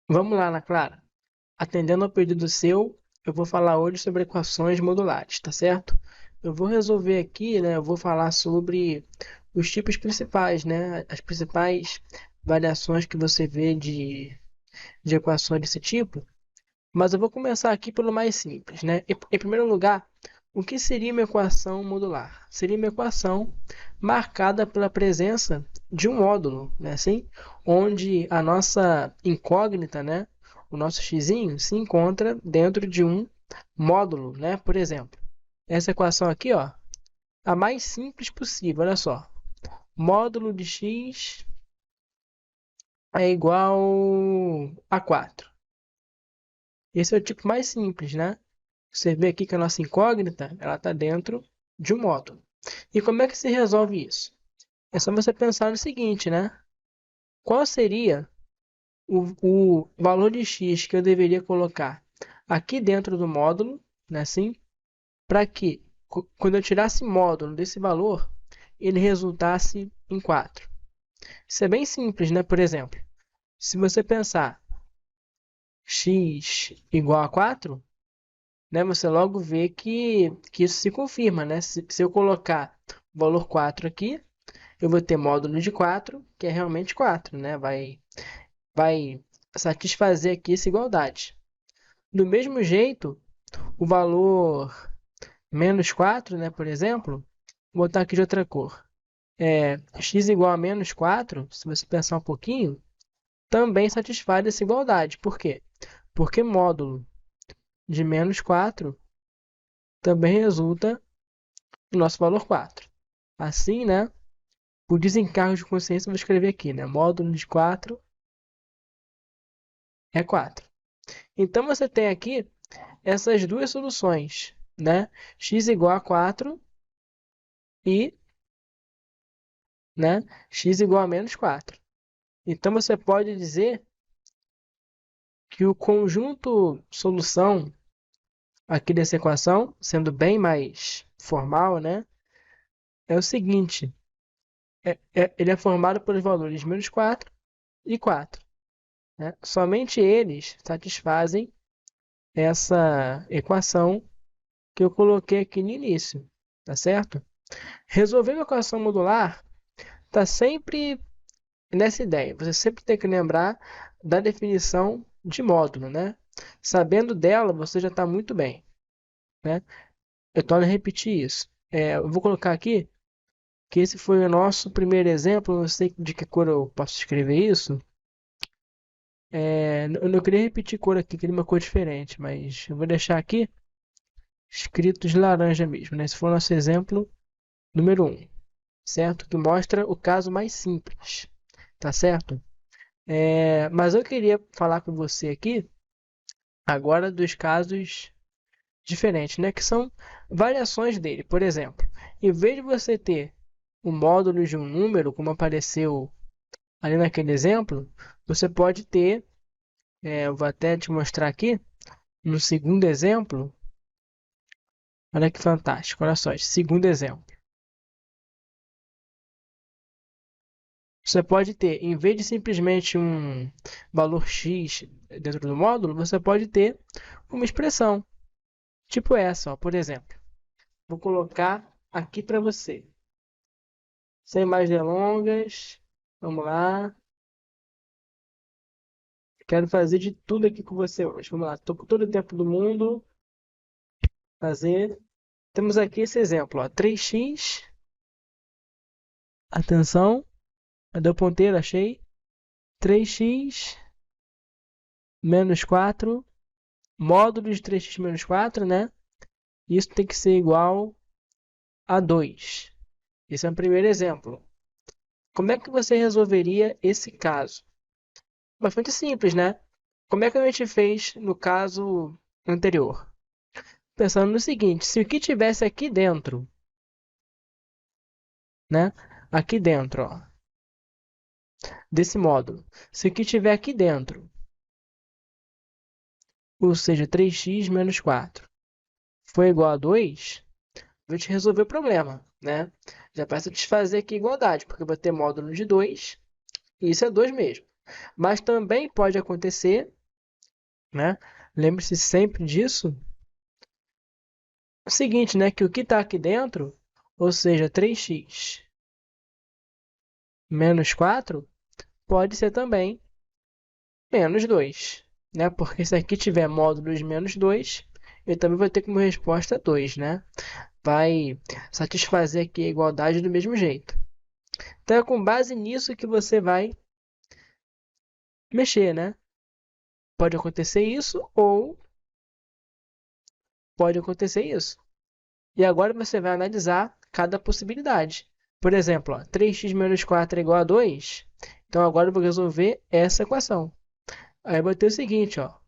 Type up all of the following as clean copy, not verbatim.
Vamos lá, Ana Clara. Atendendo ao pedido seu, eu vou falar hoje sobre equações modulares, tá certo? Eu vou resolver aqui, né? Eu vou falar sobre os tipos principais, né? As principais variações que você vê de equações desse tipo. Mas eu vou começar aqui pelo mais simples, né? Em primeiro lugar, o que seria uma equação modular? Seria uma equação marcada pela presença de um módulo, né? Assim, onde a nossa incógnita, né? O nosso xizinho se encontra dentro de um módulo, né? Por exemplo, essa equação aqui, ó, a mais simples possível, olha só. Módulo de x é igual a 4. Esse é o tipo mais simples, né? Você vê aqui que a nossa incógnita ela está dentro de um módulo. E como é que se resolve isso? É só você pensar no seguinte, né? Qual seria o valor de x que eu deveria colocar aqui dentro do módulo, né? Assim, para que quando eu tirasse módulo desse valor, ele resultasse em 4. Isso é bem simples, né? Por exemplo, se você pensar x igual a 4, né, você logo vê que isso se confirma, né? Se eu colocar o valor 4 aqui, eu vou ter módulo de 4, que é realmente 4, né? Vai satisfazer aqui essa igualdade. Do mesmo jeito, o valor menos 4, né, por exemplo, vou botar aqui de outra cor. X igual a menos 4, se você pensar um pouquinho, também satisfaz essa igualdade. Por quê? Porque módulo de menos 4 também resulta no nosso valor 4. Assim, né, por desencargo de consciência, eu vou escrever aqui, né? Módulo de 4 é 4. Então, você tem aqui essas duas soluções, né? X igual a 4 e, né, x igual a menos 4. Então, você pode dizer que o conjunto solução aqui dessa equação, sendo bem mais formal, né, é o seguinte. Ele é formado pelos valores menos 4 e 4. Né? Somente eles satisfazem essa equação que eu coloquei aqui no início, tá certo? Resolver uma equação modular está sempre nessa ideia. Você sempre tem que lembrar da definição de módulo, né? Sabendo dela, você já está muito bem, né? Eu torno a repetir isso. Eu vou colocar aqui que esse foi o nosso primeiro exemplo. Não sei de que cor eu posso escrever isso. Eu não queria repetir cor aqui, queria uma cor diferente, mas eu vou deixar aqui escrito de laranja mesmo, né? Esse foi o nosso exemplo número um, certo? Que mostra o caso mais simples, tá certo? Mas eu queria falar com você aqui agora dos casos diferentes, né? Que são variações dele. Por exemplo, em vez de você ter o módulo de um número, como apareceu ali naquele exemplo, você pode ter, eu vou até te mostrar aqui, no segundo exemplo, olha que fantástico, olha só, esse segundo exemplo. Você pode ter, em vez de simplesmente um valor x dentro do módulo, você pode ter uma expressão, tipo essa, ó, por exemplo. Vou colocar aqui para você. Sem mais delongas, vamos lá. Quero fazer de tudo aqui com você hoje. Vamos lá, estou com todo o tempo do mundo. Fazer. Temos aqui esse exemplo, ó, 3x. Atenção, deu ponteiro, achei. 3x menos 4, módulo de 3x menos 4, né? Isso tem que ser igual a 2. Esse é o primeiro exemplo. Como é que você resolveria esse caso? Bastante simples, né? Como é que a gente fez no caso anterior? Pensando no seguinte, se o que tivesse aqui dentro, né? Aqui dentro, ó, desse módulo, se o que tiver aqui dentro, ou seja, 3x menos 4, foi igual a 2, vou te resolver o problema, né? Já vai satisfazer aqui a igualdade, porque eu vou ter módulo de 2, e isso é 2 mesmo. Mas também pode acontecer né? Lembre-se sempre disso. O seguinte, né? Que o que está aqui dentro, ou seja, 3x menos 4, pode ser também menos 2, né? Porque se aqui tiver módulo de menos 2, eu também vou ter como resposta 2, né? Vai satisfazer aqui a igualdade do mesmo jeito. Então é com base nisso que você vai mexer, né? Pode acontecer isso ou pode acontecer isso. E agora você vai analisar cada possibilidade. Por exemplo, ó, 3x menos 4 é igual a 2. Então agora eu vou resolver essa equação. Aí eu vou ter o seguinte, ó.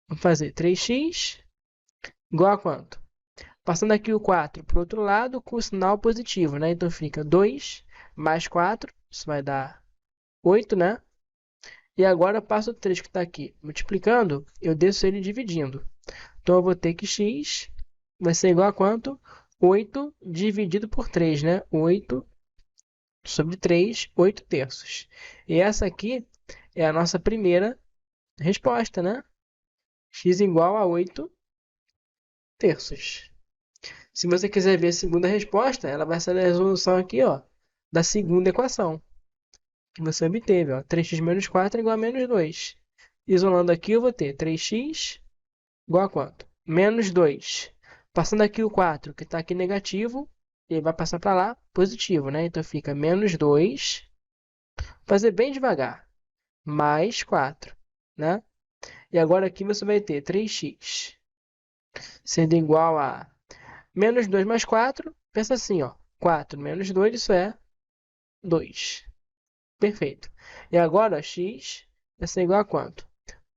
Vamos fazer 3x igual a quanto? Passando aqui o 4 para o outro lado com o sinal positivo, né? Então fica 2 mais 4, isso vai dar 8, né? E agora eu passo o 3 que está aqui multiplicando, eu desço ele dividindo. Então eu vou ter que x vai ser igual a quanto? 8 dividido por 3, né? 8 sobre 3, 8 terços. E essa aqui é a nossa primeira resposta, né? X igual a 8 terços. Se você quiser ver a segunda resposta, ela vai ser a resolução aqui, ó, da segunda equação que você obteve, ó. 3x menos 4 é igual a menos 2. Isolando aqui, eu vou ter 3x igual a quanto? Menos 2. Passando aqui o 4, que está aqui negativo, ele vai passar para lá positivo, né? Então fica menos 2. Vou fazer bem devagar. Mais 4, né? E agora aqui você vai ter 3x sendo igual a menos 2 mais 4. Pensa assim, ó. 4 menos 2, isso é 2. Perfeito. E agora, ó, x vai ser igual a quanto?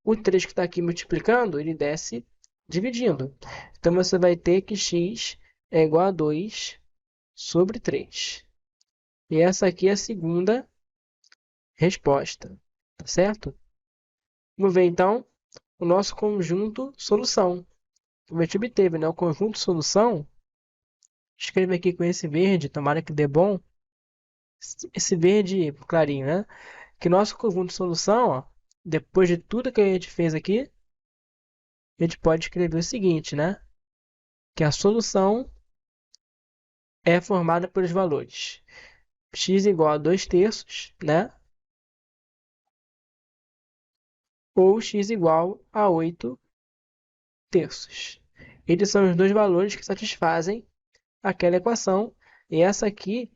O 3 que está aqui multiplicando, ele desce dividindo. Então, você vai ter que x é igual a 2 sobre 3. E essa aqui é a segunda resposta. Tá certo? Vamos ver, então, o nosso conjunto solução. Que a gente obteve, né? O conjunto solução. Escreve aqui com esse verde, tomara que dê bom. Esse verde clarinho, né? Que nosso conjunto solução, ó, depois de tudo que a gente fez aqui, a gente pode escrever o seguinte, né? Que a solução é formada pelos valores x igual a 2 terços, né? Ou x igual a 8 terços. Eles são os dois valores que satisfazem aquela equação. E essa aqui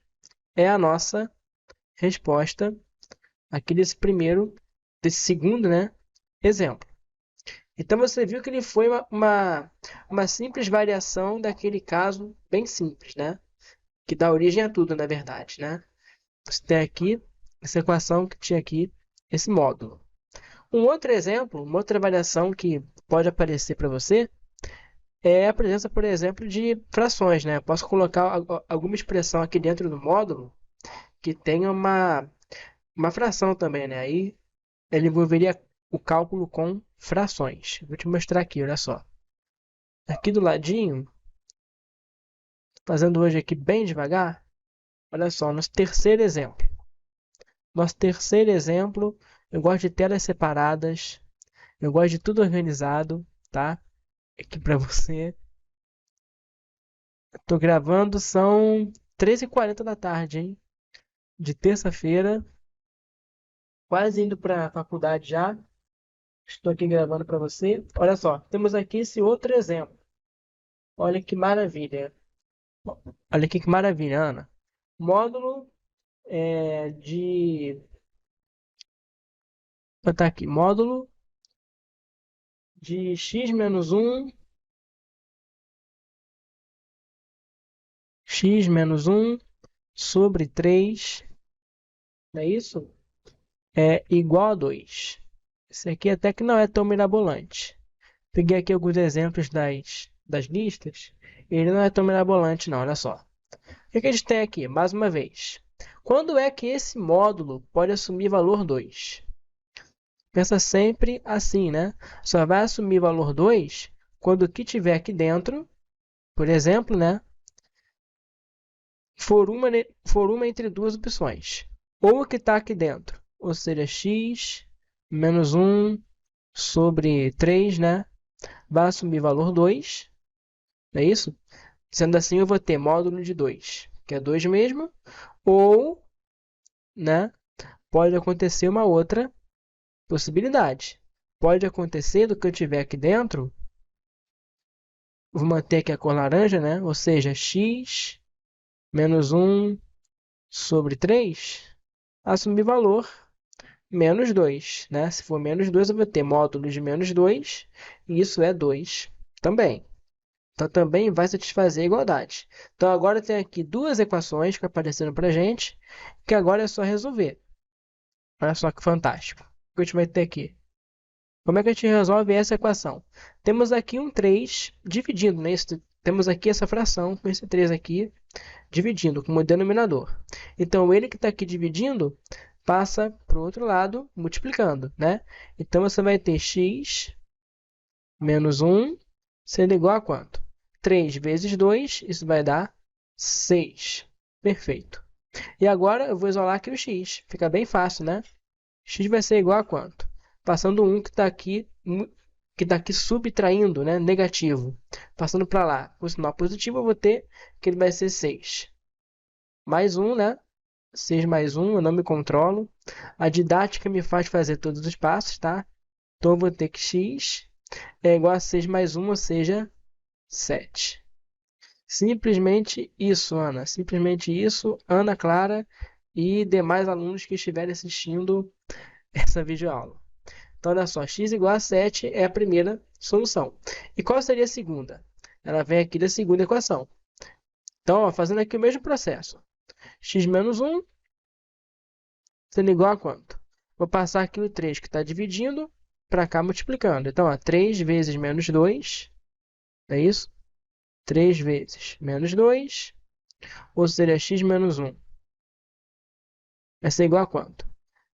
é a nossa resposta aqui desse segundo, né, exemplo. Então você viu que ele foi uma simples variação daquele caso bem simples, né? Que dá origem a tudo, na verdade, né? Você tem aqui essa equação que tinha aqui esse módulo. Um outro exemplo, uma outra variação que pode aparecer para você é a presença, por exemplo, de frações, né? Eu posso colocar alguma expressão aqui dentro do módulo que tenha uma fração também, né? Aí ele envolveria o cálculo com frações. Vou te mostrar aqui, olha só. Aqui do ladinho, fazendo hoje aqui bem devagar, olha só, nosso terceiro exemplo. Nosso terceiro exemplo, eu gosto de telas separadas, eu gosto de tudo organizado, tá? Aqui para você. Estou gravando, são 13h40 da tarde, hein? De terça-feira, quase indo para a faculdade já. Estou aqui gravando para você. Olha só, temos aqui esse outro exemplo. Olha que maravilha. Olha aqui que maravilha, Ana. Módulo de. Vou botar aqui. Módulo de x menos 1. X menos 1 sobre 3. Não é isso? É igual a 2. Esse aqui até que não é tão mirabolante. Peguei aqui alguns exemplos das listas. Ele não é tão mirabolante, não. Olha só. O que a gente tem aqui? Mais uma vez. Quando é que esse módulo pode assumir valor 2? Pensa sempre assim, né? Só vai assumir valor 2 quando o que tiver aqui dentro, por exemplo, né, for uma entre duas opções. Ou o que está aqui dentro, ou seja, x menos 1 sobre 3, né? Vai assumir valor 2, não é isso? Sendo assim, eu vou ter módulo de 2, que é 2 mesmo, ou, né, pode acontecer uma outra possibilidade. Pode acontecer do que eu tiver aqui dentro, vou manter aqui a cor laranja, né? Ou seja, x menos 1 sobre 3, assumir valor menos 2, né? Se for menos 2, eu vou ter módulo de menos 2, e isso é 2 também. Então, também vai satisfazer a igualdade. Então, agora tem aqui duas equações que apareceram para a gente, que agora é só resolver. Olha só que fantástico. O que a gente vai ter aqui? Como é que a gente resolve essa equação? Temos aqui um 3 dividindo, né? Temos aqui essa fração com esse 3 aqui, dividindo como denominador. Então, ele que está aqui dividindo, passa para o outro lado, multiplicando, né? Então, você vai ter x menos 1 sendo igual a quanto? 3 vezes 2, isso vai dar 6. Perfeito. E agora eu vou isolar aqui o x. Fica bem fácil, né? X vai ser igual a quanto? Passando um que está aqui subtraindo, né? Negativo. Passando para lá, com o sinal positivo, eu vou ter que ele vai ser 6. Mais um, né? 6 mais um, eu não me controlo. A didática me faz fazer todos os passos, tá? Então eu vou ter que x é igual a 6 mais um, ou seja, 7. Simplesmente isso, Ana. Simplesmente isso, Ana Clara e demais alunos que estiverem assistindo essa videoaula. Então, olha só, x igual a 7 é a primeira solução. E qual seria a segunda? Ela vem aqui da segunda equação. Então, ó, fazendo aqui o mesmo processo. X menos 1 sendo igual a quanto? Vou passar aqui o 3 que está dividindo para cá multiplicando. Então, ó, 3 vezes menos 2, é isso? 3 vezes menos 2, ou seja, x menos 1 vai ser igual a quanto?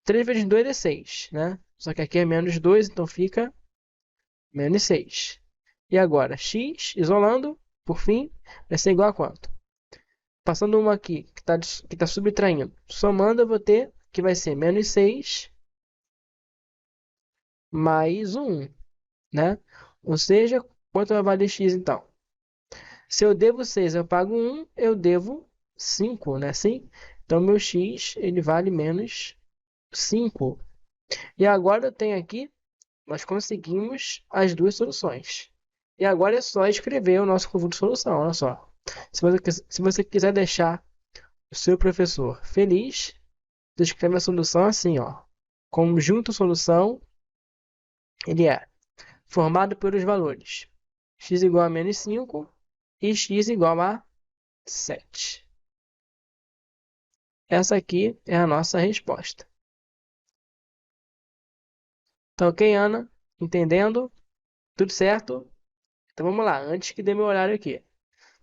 3 vezes 2 é 6, né? Só que aqui é menos 2, então fica menos 6. E agora, x, isolando, por fim, vai ser igual a quanto? Passando uma aqui, que tá subtraindo. Somando, eu vou ter que vai ser menos 6 mais 1, né? Ou seja, quanto vai valer x, então? Se eu devo 6, eu pago 1, eu devo 5, né? Assim? Então, meu x, ele vale menos 5. E agora eu tenho aqui, nós conseguimos as duas soluções. E agora é só escrever o nosso conjunto de solução, olha só. Se você quiser deixar o seu professor feliz, você escreve a solução assim, ó. Conjunto solução, ele é formado pelos valores x igual a menos 5 e x igual a 7. Essa aqui é a nossa resposta. Tá ok, Ana? Entendendo? Tudo certo? Então vamos lá, antes que dê meu horário aqui.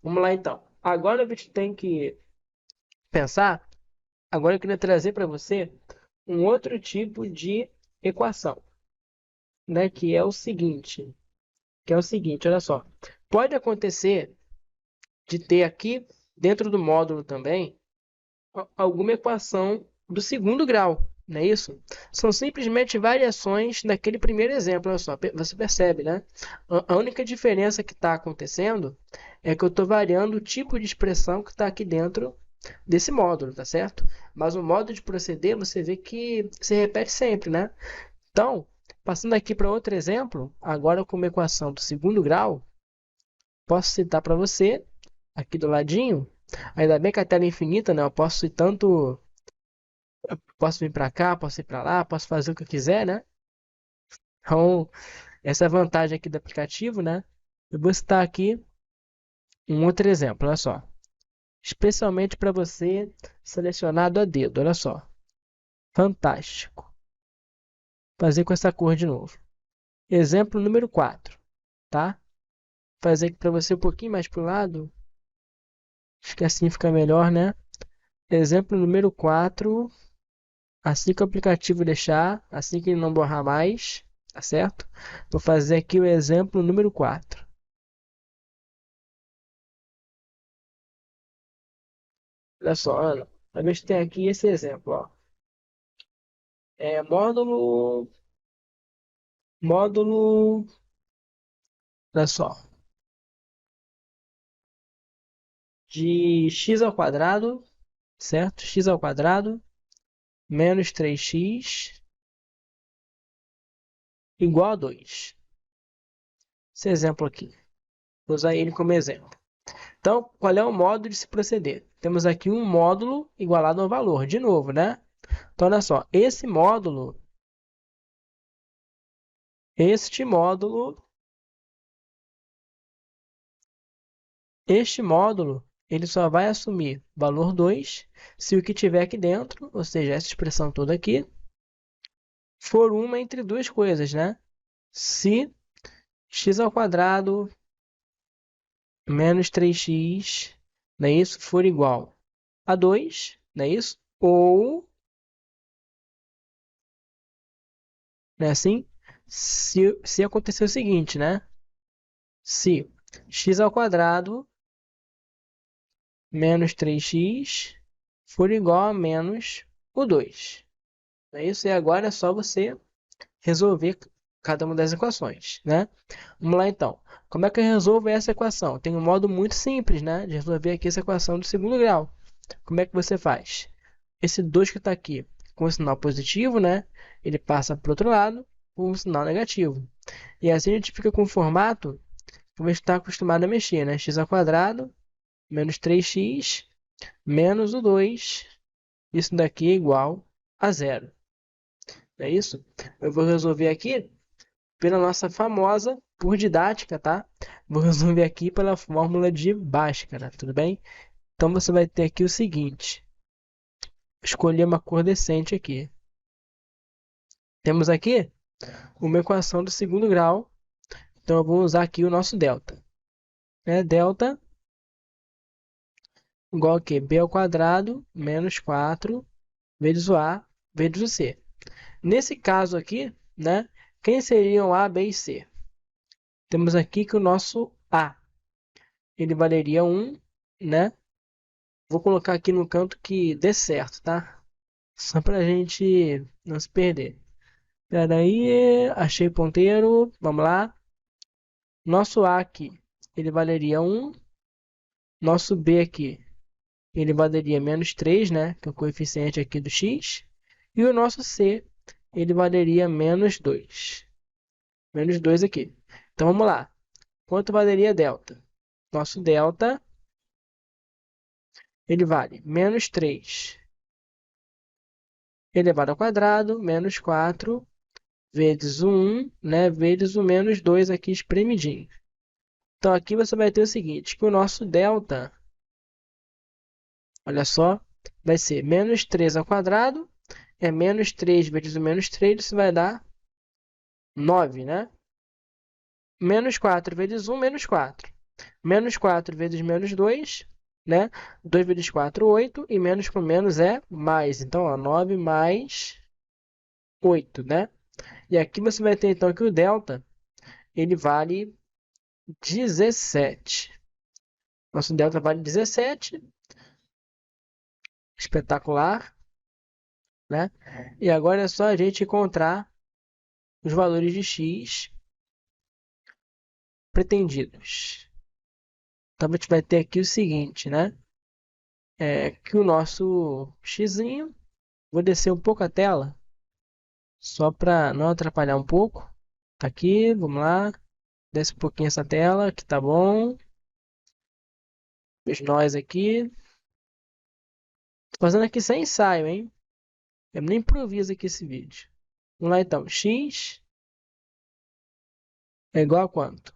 Vamos lá então. Agora a gente tem que pensar. Agora eu queria trazer para você um outro tipo de equação, né? Que é o seguinte, olha só. Pode acontecer de ter aqui dentro do módulo também alguma equação do segundo grau, não é isso? São simplesmente variações daquele primeiro exemplo, olha só, você percebe, né? A única diferença que está acontecendo é que eu estou variando o tipo de expressão que está aqui dentro desse módulo, tá certo? Mas o modo de proceder você vê que se repete sempre, né? Então, passando aqui para outro exemplo, agora com uma equação do segundo grau, posso citar para você, aqui do ladinho, ainda bem que a tela é infinita, né? Eu posso vir para cá, posso ir para lá, posso fazer o que eu quiser, né? Então, essa é a vantagem aqui do aplicativo, né? Eu vou citar aqui um outro exemplo, olha só. Especialmente para você, selecionado a dedo, olha só. Fantástico. Fazer com essa cor de novo. Exemplo número 4, tá? Fazer aqui para você um pouquinho mais para o lado. Acho que assim fica melhor, né? Exemplo número 4. Assim que o aplicativo deixar, assim que ele não borrar mais, tá certo? Vou fazer aqui o exemplo número 4. Olha só, Ana. A gente tem aqui esse exemplo, ó. Módulo módulo, olha só, de x ao quadrado, certo? X ao quadrado menos 3x igual a 2. Esse exemplo aqui, vou usar ele como exemplo. Então, qual é o modo de se proceder? Temos aqui um módulo igualado ao valor, de novo, né? Então, olha só, este módulo, ele só vai assumir valor 2 se o que tiver aqui dentro, ou seja, essa expressão toda aqui, for uma entre duas coisas, né? Se x ao quadrado menos 3x, não é isso? For igual a 2, não é isso? Ou, não é assim? Se acontecer o seguinte, né? Se x ao quadrado menos 3x for igual a menos o 2. Não é isso? E agora é só você resolver cada uma das equações, né? Vamos lá então. Como é que eu resolvo essa equação? Tem um modo muito simples, né, de resolver aqui essa equação do segundo grau. Como é que você faz? Esse 2 que está aqui com o sinal positivo, né, ele passa para o outro lado com o sinal negativo. E assim a gente fica com o formato que você está acostumado a mexer, né? X ao quadrado menos 3x menos o 2. Isso daqui é igual a zero. É isso? Eu vou resolver aqui pela nossa famosa, por didática, tá? Vou resolver aqui pela fórmula de Bhaskara, tudo bem? Então você vai ter aqui o seguinte: escolher uma cor decente aqui. Temos aqui uma equação do segundo grau, então eu vou usar aqui o nosso delta. Delta igual a quê? B ao quadrado menos 4 vezes o A vezes o C. Nesse caso aqui, né? Quem seriam A, B e C? Temos aqui que o nosso A, ele valeria 1, né? Vou colocar aqui no canto que dê certo, tá? Só pra gente não se perder. Espera aí, achei o ponteiro, vamos lá. Nosso A aqui, ele valeria 1. Nosso B aqui, ele valeria menos 3, né? Que é o coeficiente aqui do x. E o nosso C, ele valeria menos 2. Menos 2 aqui. Então vamos lá. Quanto valeria delta? Nosso delta, ele vale menos 3 elevado ao quadrado, menos 4 vezes o 1, né, vezes o menos 2 aqui espremidinho. Então, aqui você vai ter o seguinte, que o nosso delta, olha só, vai ser menos 3 ao quadrado, é menos 3 vezes o menos 3, isso vai dar 9, né? Menos 4 vezes 1, menos 4. Menos 4 vezes menos 2, né? 2 vezes 4, 8, e menos com menos é mais. Então, ó, 9 mais 8, né? E aqui você vai ter, então, que o delta, ele vale 17. Nosso delta vale 17. Espetacular, né? E agora é só a gente encontrar os valores de x pretendidos. Então a gente vai ter aqui o seguinte, né? Que o nosso x, vou descer um pouco a tela, só para não atrapalhar um pouco. Tá aqui, vamos lá. Desce um pouquinho essa tela, que tá bom. Os nós aqui. Tô fazendo aqui sem ensaio, hein? Eu nem improviso aqui esse vídeo. Vamos lá então. X é igual a quanto?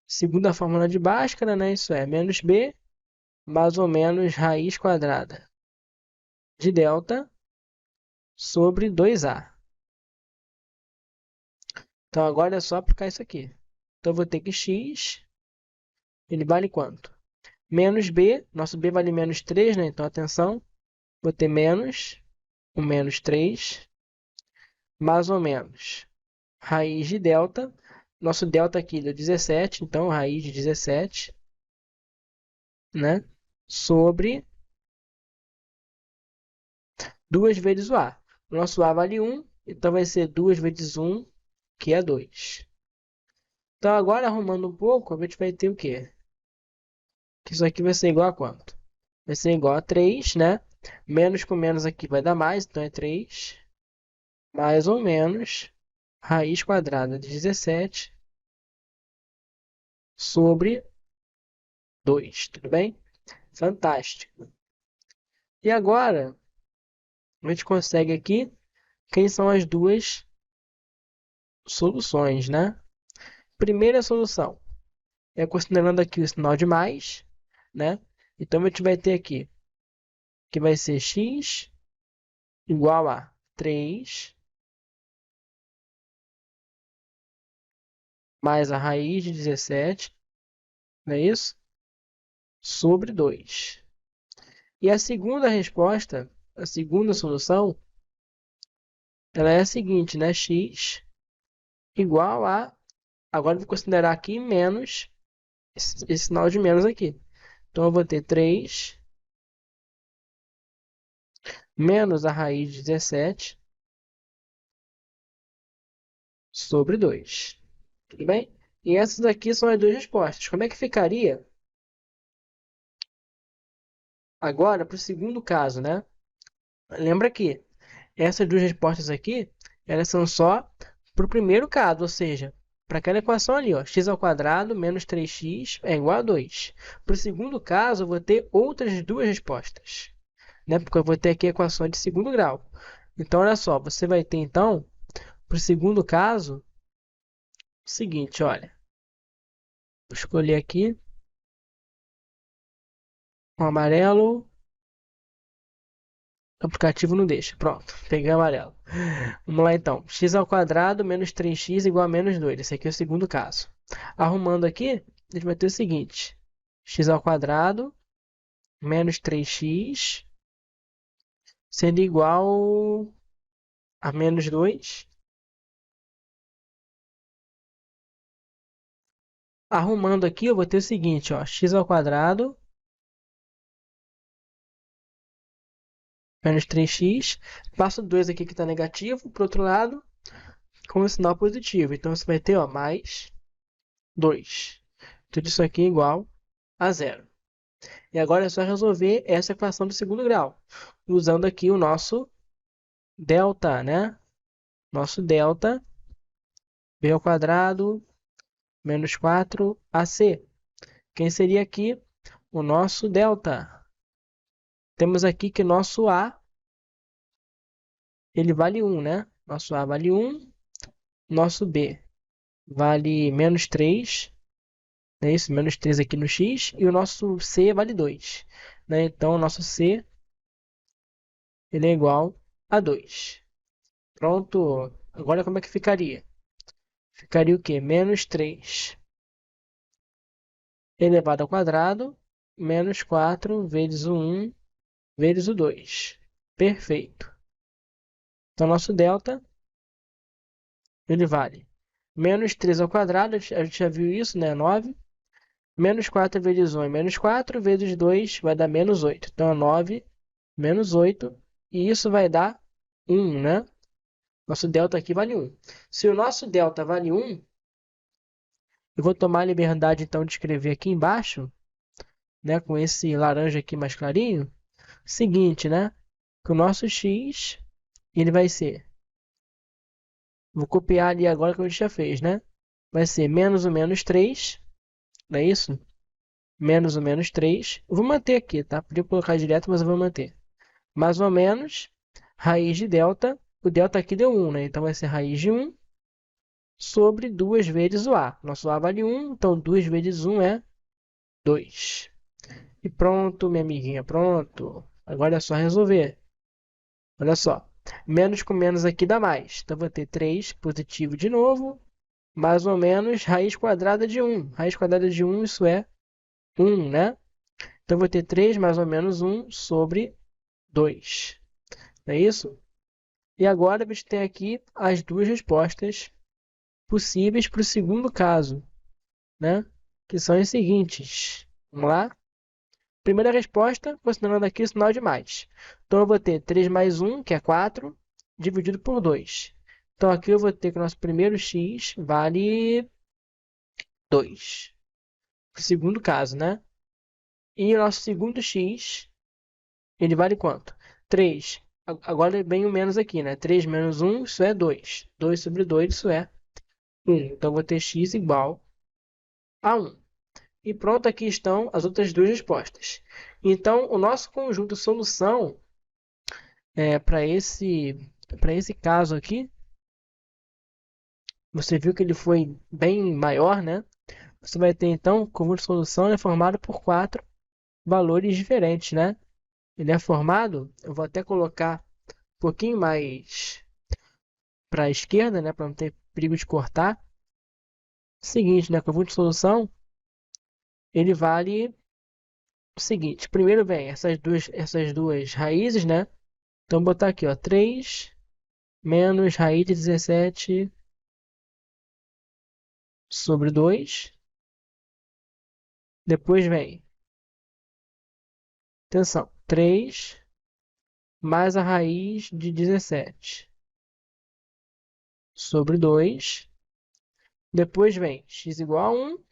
Segundo a fórmula de Bhaskara, né? Isso é menos b mais ou menos raiz quadrada de delta sobre 2a. Então agora é só aplicar isso aqui. Então eu vou ter que x, ele vale quanto? Menos b, nosso b vale menos 3, né? Então atenção, vou ter menos o menos 3, mais ou menos raiz de delta. Nosso delta aqui deu 17, então raiz de 17, né? Sobre 2 vezes o a. O nosso a vale 1, então vai ser 2 vezes 1 que é 2. Então, agora arrumando um pouco, a gente vai ter o quê? Que isso aqui vai ser igual a quanto? Vai ser igual a 3, né? Menos com menos aqui vai dar mais, então é 3. Mais ou menos raiz quadrada de 17 sobre 2, tudo bem? Fantástico. E agora, a gente consegue aqui quem são as duas soluções, né? Primeira solução é considerando aqui o sinal de mais, né? Então a gente vai ter aqui que vai ser x igual a 3 mais a raiz de 17, não é isso? Sobre 2. E a segunda resposta, a segunda solução, ela é a seguinte, né? X igual a, agora eu vou considerar aqui menos esse sinal de menos aqui. Então eu vou ter 3 menos a raiz de 17 sobre 2. Tudo bem? E essas aqui são as duas respostas. Como é que ficaria agora para o segundo caso, né? Lembra que essas duas respostas aqui, elas são só para o primeiro caso, ou seja, para aquela equação ali, ó, x ao quadrado menos 3x é igual a 2. Para o segundo caso, eu vou ter outras duas respostas, né? Porque eu vou ter aqui equações de segundo grau. Então, olha só, você vai ter, então, para o segundo caso, o seguinte, olha. Vou escolher aqui o amarelo. O aplicativo não deixa. Pronto, peguei o amarelo. Vamos lá então. X ao quadrado menos 3x igual a menos 2. Esse aqui é o segundo caso. Arrumando aqui, a gente vai ter o seguinte. X ao quadrado menos 3x sendo igual a menos 2. Arrumando aqui, eu vou ter o seguinte, ó, x ao quadrado menos 3x. Passo 2 aqui que está negativo, para o outro lado, com o sinal positivo. Então, você vai ter ó, mais 2. Tudo isso aqui é igual a zero. E agora é só resolver essa equação do segundo grau, usando aqui o nosso delta, né? Nosso delta, b ao quadrado menos 4ac. Quem seria aqui o nosso delta? Temos aqui que nosso a, ele vale 1, né? Nosso a vale 1, nosso b vale menos 3, é isso? Menos 3 aqui no x, e o nosso c vale 2, né? Então, o nosso c, ele é igual a 2. Pronto. Agora como é que ficaria? Ficaria o quê? Menos 3 elevado ao quadrado, menos 4 vezes o 1 vezes o 2. Perfeito. Então, nosso delta, ele vale menos 3 ao quadrado, a gente já viu isso, né? 9. Menos 4 vezes 1 é menos 4, vezes 2 vai dar menos 8. Então, é 9 menos 8, e isso vai dar 1, né? Nosso delta aqui vale 1. Se o nosso delta vale 1, eu vou tomar a liberdade, então, de escrever aqui embaixo, né, com esse laranja aqui mais clarinho, seguinte, né, que o nosso x, ele vai ser, vou copiar ali agora que a gente já fez, né, vai ser menos o menos 3, não é isso? Menos o menos 3, eu vou manter aqui, tá? Podia colocar direto, mas eu vou manter. Mais ou menos, raiz de delta, o delta aqui deu 1, né, então vai ser raiz de 1 sobre 2 vezes o a. Nosso a vale 1, então 2 vezes 1 é 2. E pronto, minha amiguinha, pronto. Agora é só resolver. Olha só. Menos com menos aqui dá mais. Então, vou ter 3 positivo de novo. Mais ou menos raiz quadrada de 1. Raiz quadrada de 1, isso é 1, né? Então, vou ter 3 mais ou menos 1 sobre 2. Não é isso? E agora, a gente tem aqui as duas respostas possíveis para o segundo caso, né? Que são as seguintes. Vamos lá? Primeira resposta, considerando aqui o sinal de mais. Então, eu vou ter 3 mais 1, que é 4, dividido por 2. Então aqui eu vou ter que o nosso primeiro x vale 2. O segundo caso, né? E o nosso segundo x, ele vale quanto? 3. Agora vem o menos aqui, né? 3 menos 1, isso é 2. 2 sobre 2, isso é 1. Então eu vou ter x igual a 1. E pronto, aqui estão as outras duas respostas. Então, o nosso conjunto solução para esse caso aqui, você viu que ele foi bem maior, né? Você vai ter então o conjunto de solução é formado por quatro valores diferentes, né? Ele é formado, eu vou até colocar um pouquinho mais para a esquerda, né? Para não ter perigo de cortar. Seguinte, né? O conjunto de solução ele vale o seguinte: primeiro vem essas duas raízes, né? Então, vou botar aqui, ó, 3 menos raiz de 17 sobre 2. Depois vem, atenção, 3 mais a raiz de 17 sobre 2. Depois vem x igual a 1,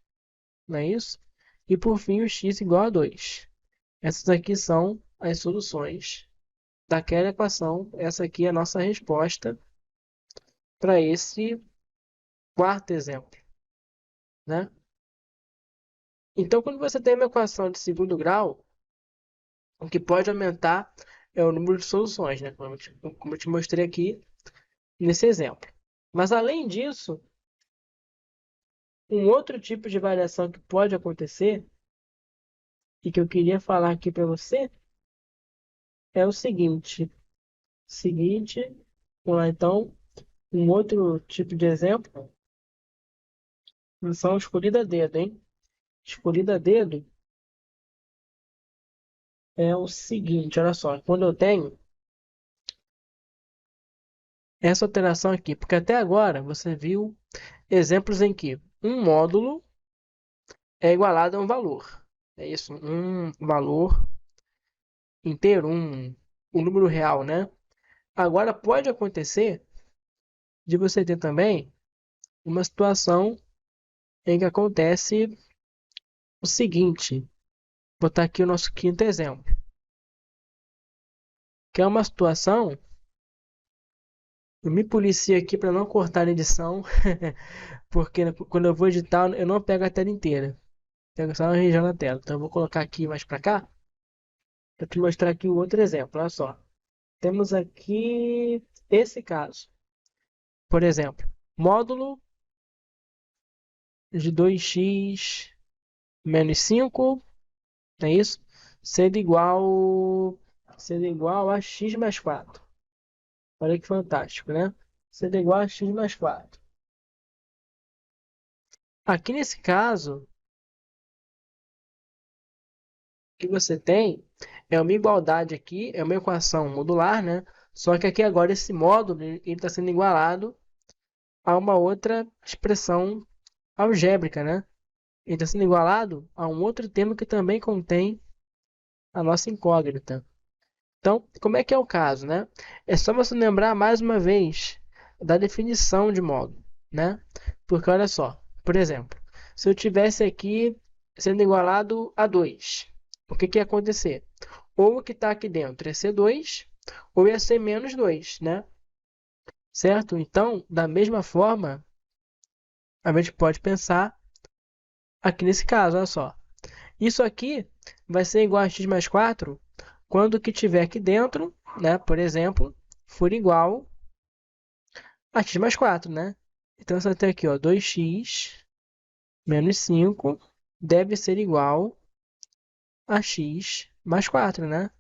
não é isso? E por fim o x igual a 2. Essas aqui são as soluções daquela equação. Essa aqui é a nossa resposta para esse quarto exemplo, né? Então, quando você tem uma equação de segundo grau, o que pode aumentar é o número de soluções, né? Como eu te mostrei aqui nesse exemplo. Mas, além disso, um outro tipo de variação que pode acontecer e que eu queria falar aqui para você é o seguinte, vamos lá então, um outro tipo de exemplo, são escolhida a dedo, hein? Escolhida a dedo é o seguinte, olha só, quando eu tenho essa alteração aqui, porque até agora você viu exemplos em que um módulo é igualado a um valor. É isso, um valor inteiro, um número real, né? Agora pode acontecer de você ter também uma situação em que acontece o seguinte, vou botar aqui o nosso quinto exemplo, que é uma situação, eu me policio aqui para não cortar a edição, porque quando eu vou editar eu não pego a tela inteira, pego só uma região da tela. Então eu vou colocar aqui mais para cá, para te mostrar aqui o outro exemplo, olha só. Temos aqui esse caso, por exemplo, módulo de 2x menos 5, é isso? Sendo igual a x mais 4. Olha que fantástico, né? Sendo igual a x mais 4. Aqui nesse caso, o que você tem é uma igualdade aqui, é uma equação modular, né? Só que aqui agora esse módulo ele está sendo igualado a uma outra expressão algébrica, né? Ele está sendo igualado a um outro termo que também contém a nossa incógnita. Então, como é que é o caso, né? É só você lembrar mais uma vez da definição de módulo, né? Porque olha só, por exemplo, se eu tivesse aqui sendo igualado a 2, o que que ia acontecer? Ou o que está aqui dentro ia ser 2, ou ia ser menos 2, né? Certo? Então, da mesma forma, a gente pode pensar aqui nesse caso, olha só. Isso aqui vai ser igual a x mais 4 quando o que tiver aqui dentro, né, por exemplo, for igual a x mais 4, né? Então, você vai ter aqui, ó, 2x menos 5 deve ser igual a x mais 4, né?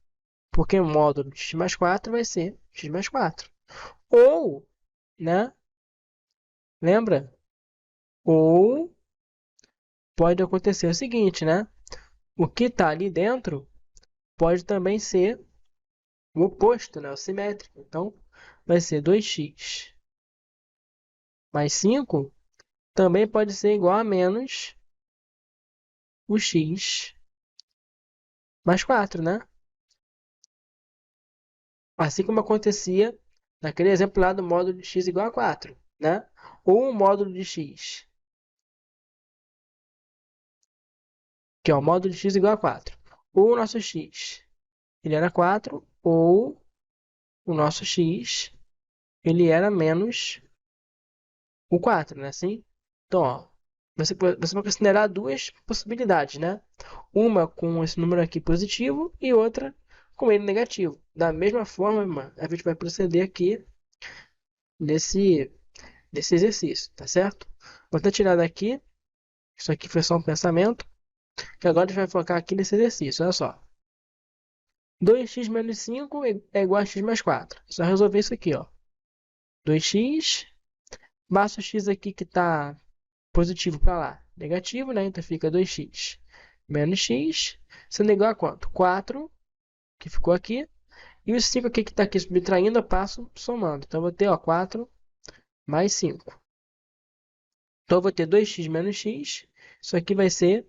Porque o módulo de x mais 4 vai ser x mais 4. Ou, né? Lembra? Ou pode acontecer o seguinte, né? O que está ali dentro pode também ser o oposto, né? O simétrico. Então, vai ser 2x mais 5 também pode ser igual a menos o x mais 4, né? Assim como acontecia Naquele exemplo lá do módulo de x igual a 4, né? Ou o módulo de x, que é o módulo de x igual a 4. Ou o nosso x, ele era 4, ou o nosso x, ele era menos o 4, né? Assim? Então, ó, você vai considerar duas possibilidades, né? Uma com esse número aqui positivo e outra com ele negativo. Da mesma forma, a gente vai proceder aqui nesse, nesse exercício, tá certo? Vou até tirar daqui, isso aqui foi só um pensamento, que agora a gente vai focar aqui nesse exercício, olha só. 2x menos 5 é igual a x mais 4. É só resolver isso aqui, ó. 2x, basta o x aqui que está positivo para lá, negativo, né? Então fica 2x menos x, sendo igual a quanto? 4, que ficou aqui, e o 5 aqui que está aqui subtraindo, eu passo somando. Então eu vou ter, ó, 4 mais 5. Então eu vou ter 2x menos x, isso aqui vai ser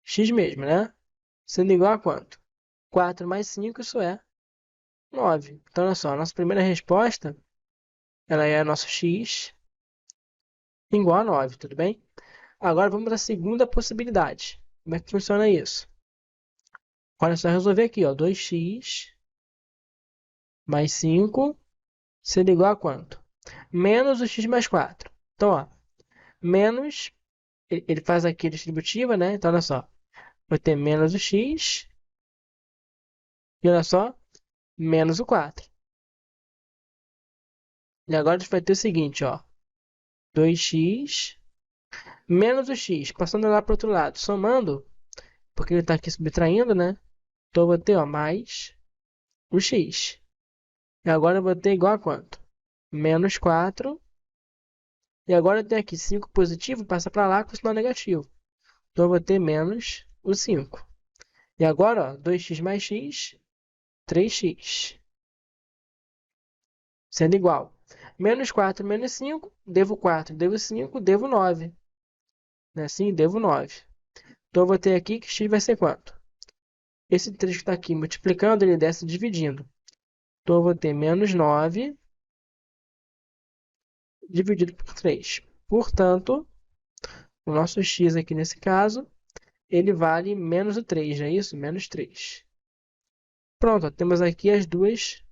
x mesmo, né? Sendo igual a quanto? 4 mais 5, isso é 9. Então olha só, a nossa primeira resposta, ela é nosso x igual a 9, tudo bem? Agora vamos para a segunda possibilidade. Como é que funciona isso? Olha só, resolver aqui, ó, 2x mais 5 sendo igual a quanto? Menos o x mais 4. Então, ó, menos, ele faz aqui a distributiva, né? Então, olha só, vai ter menos o x e olha só, menos o 4. E agora a gente vai ter o seguinte, ó, 2x menos o x, passando lá para o outro lado, somando, porque ele está aqui subtraindo, né? Então, eu vou ter, ó, mais o x. E agora eu vou ter igual a quanto? Menos 4. E agora eu tenho aqui 5 positivo, passa para lá com o sinal negativo. Então eu vou ter menos o 5. E agora, ó, 2x mais x, 3x. Sendo igual. Menos 4 menos 5, devo 4, devo 5, devo 9. Né? Assim, devo 9. Então eu vou ter aqui que x vai ser quanto? Esse 3 que está aqui multiplicando, ele desce dividindo. Então eu vou ter menos 9 dividido por 3. Portanto, o nosso x aqui nesse caso, ele vale menos o 3, não é isso? Menos 3. Pronto, ó, temos aqui as duas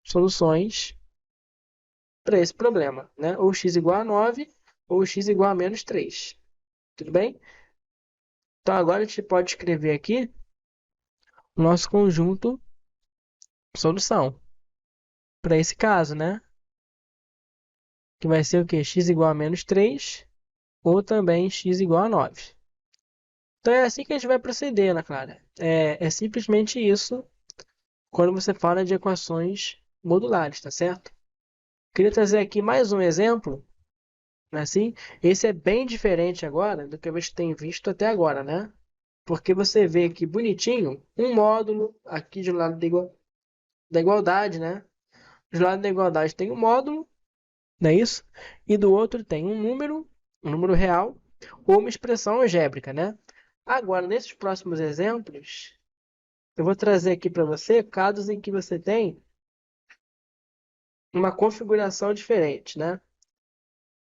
soluções para esse problema, né? Ou x igual a 9 ou x igual a menos 3. Tudo bem? Então agora a gente pode escrever aqui o nosso conjunto solução para esse caso, né? Que vai ser o quê? X igual a menos 3 ou também x igual a 9. Então é assim que a gente vai proceder, Ana Clara. É simplesmente isso quando você fala de equações modulares, tá certo? Queria trazer aqui mais um exemplo, né, assim. Esse é bem diferente agora do que a gente tem visto até agora, né? Porque você vê aqui bonitinho um módulo aqui do lado da igualdade, né? Do lado da igualdade tem um módulo, não é isso? E do outro tem um número real, ou uma expressão algébrica, né? Agora, nesses próximos exemplos, eu vou trazer aqui para você casos em que você tem uma configuração diferente, né?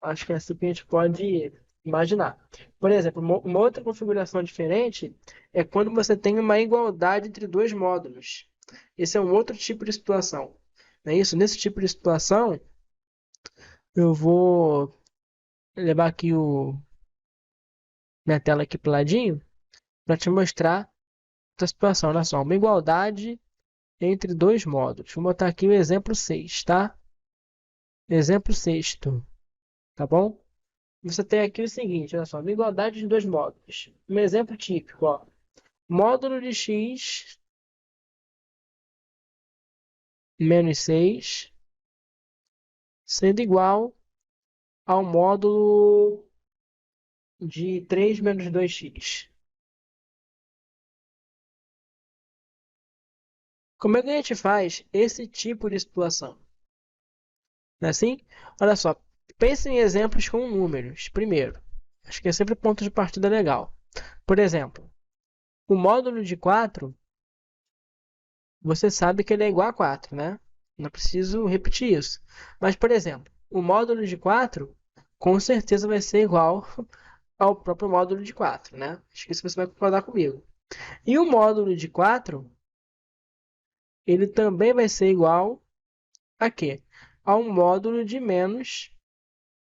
Acho que é assim que a gente pode imaginar. Por exemplo, uma outra configuração diferente é quando você tem uma igualdade entre dois módulos. Esse é um outro tipo de situação. Não é isso? Nesse tipo de situação, eu vou levar aqui minha tela aqui para o ladinho para te mostrar essa situação. Olha só, uma igualdade entre dois módulos. Vou botar aqui o exemplo 6, tá? Exemplo sexto, tá bom? Você tem aqui o seguinte, olha só, uma igualdade de dois módulos. Um exemplo típico, ó. Módulo de x menos 6 sendo igual ao módulo de 3 menos 2x. Como é que a gente faz esse tipo de situação? Não é assim? Olha só, pense em exemplos com números. Primeiro, acho que é sempre ponto de partida legal. Por exemplo, o módulo de 4, você sabe que ele é igual a 4, né? Não preciso repetir isso. Mas, por exemplo, o módulo de 4 com certeza vai ser igual ao próprio módulo de 4, né? Acho que isso você vai concordar comigo. E o módulo de 4 ele também vai ser igual a quê? Ao módulo de menos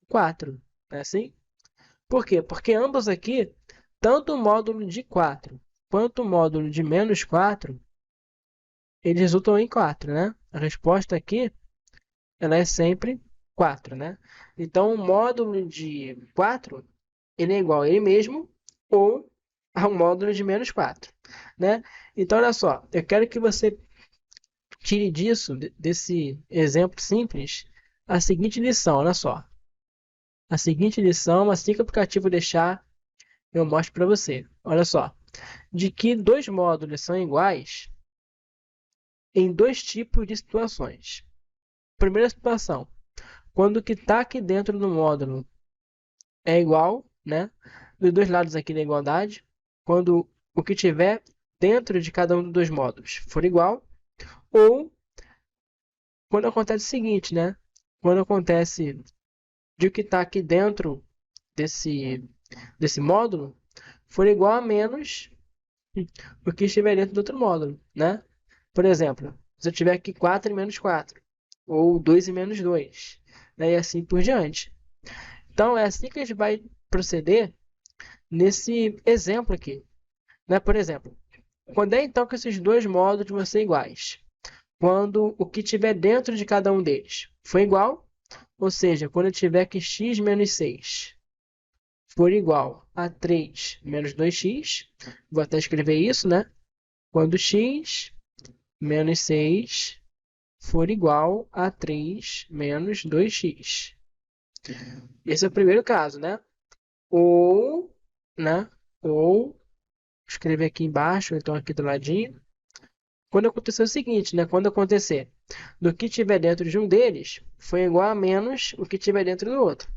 4. Não é assim? Por quê? Porque ambos aqui, tanto o módulo de 4 quanto o módulo de menos 4, eles resultam em 4, né? A resposta aqui, ela é sempre 4, né? Então, o módulo de 4, ele é igual a ele mesmo ou ao módulo de menos 4, né? Então, olha só, eu quero que você tire disso, desse exemplo simples, a seguinte lição, olha só. A seguinte lição, assim que o aplicativo deixar, eu mostro para você. Olha só. De que dois módulos são iguais em dois tipos de situações. Primeira situação, quando o que está aqui dentro do módulo é igual, né? Dos dois lados aqui da igualdade. Quando o que tiver dentro de cada um dos dois módulos for igual. Ou quando acontece o seguinte, né? Quando acontece de o que está aqui dentro desse módulo for igual a menos o que estiver dentro do outro módulo, né? Por exemplo, se eu tiver aqui 4 e menos 4, ou 2 e menos 2, né? E assim por diante. Então, é assim que a gente vai proceder nesse exemplo aqui, né? Por exemplo, quando é então que esses dois módulos vão ser iguais? Quando o que tiver dentro de cada um deles for igual, ou seja, quando eu tiver que x menos 6 for igual a 3 menos 2x, vou até escrever isso, né? Quando x menos 6 for igual a 3 menos 2x. Esse é o primeiro caso, né? Ou, né? Ou, escrever aqui embaixo, então aqui do ladinho. Quando acontecer o seguinte, né? Quando acontecer do que tiver dentro de um deles foi igual a menos o que tiver dentro do outro.